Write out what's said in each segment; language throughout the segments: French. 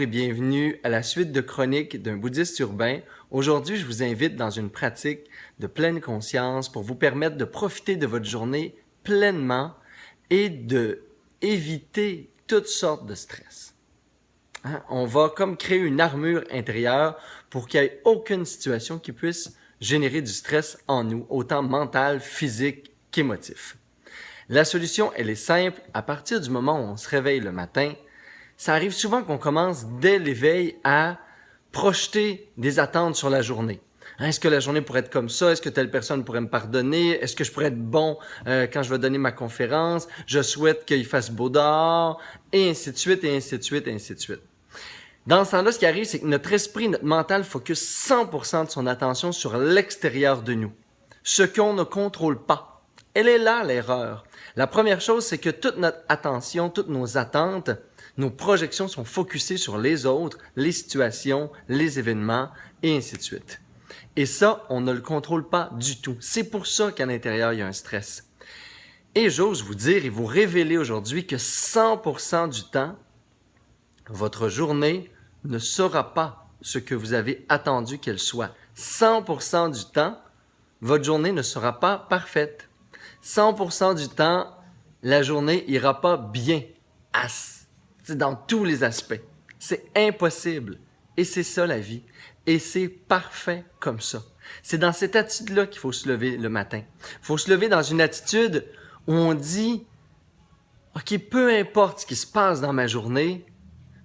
et bienvenue à la suite de chroniques d'un bouddhiste urbain. Aujourd'hui, je vous invite dans une pratique de pleine conscience pour vous permettre de profiter de votre journée pleinement et de éviter toutes sortes de stress. On va comme créer une armure intérieure pour qu'il n'y ait aucune situation qui puisse générer du stress en nous, autant mental, physique qu'émotif. La solution, elle est simple. À partir du moment où on se réveille le matin, ça arrive souvent qu'on commence dès l'éveil à projeter des attentes sur la journée. Est-ce que la journée pourrait être comme ça? Est-ce que telle personne pourrait me pardonner? Est-ce que je pourrais être bon quand je vais donner ma conférence? Je souhaite qu'il fasse beau dehors, et ainsi de suite, et ainsi de suite, et ainsi de suite. Dans ce temps-là, ce qui arrive, c'est que notre esprit, notre mental focus 100% de son attention sur l'extérieur de nous, ce qu'on ne contrôle pas. Elle est là, l'erreur. La première chose, c'est que toute notre attention, toutes nos attentes, nos projections sont focusées sur les autres, les situations, les événements, et ainsi de suite. Et ça, on ne le contrôle pas du tout. C'est pour ça qu'à l'intérieur, il y a un stress. Et j'ose vous dire et vous révéler aujourd'hui que 100% du temps, votre journée ne sera pas ce que vous avez attendu qu'elle soit. 100% du temps, votre journée ne sera pas parfaite. 100% du temps, la journée ira pas bien dans tous les aspects. C'est impossible. Et c'est ça la vie. Et c'est parfait comme ça. C'est dans cette attitude-là qu'il faut se lever le matin. Il faut se lever dans une attitude où on dit « OK, peu importe ce qui se passe dans ma journée,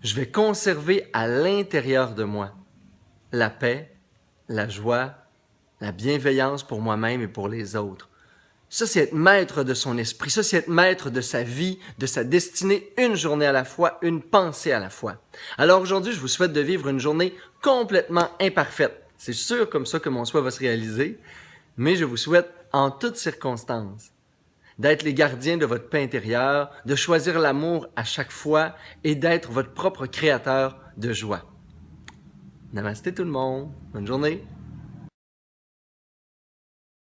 je vais conserver à l'intérieur de moi la paix, la joie, la bienveillance pour moi-même et pour les autres. » Ça, c'est être maître de son esprit. Ça, c'est être maître de sa vie, de sa destinée, une journée à la fois, une pensée à la fois. Alors aujourd'hui, je vous souhaite de vivre une journée complètement imparfaite. C'est sûr comme ça que mon souhait va se réaliser, mais je vous souhaite en toutes circonstances d'être les gardiens de votre paix intérieure, de choisir l'amour à chaque fois et d'être votre propre créateur de joie. Namasté tout le monde. Bonne journée.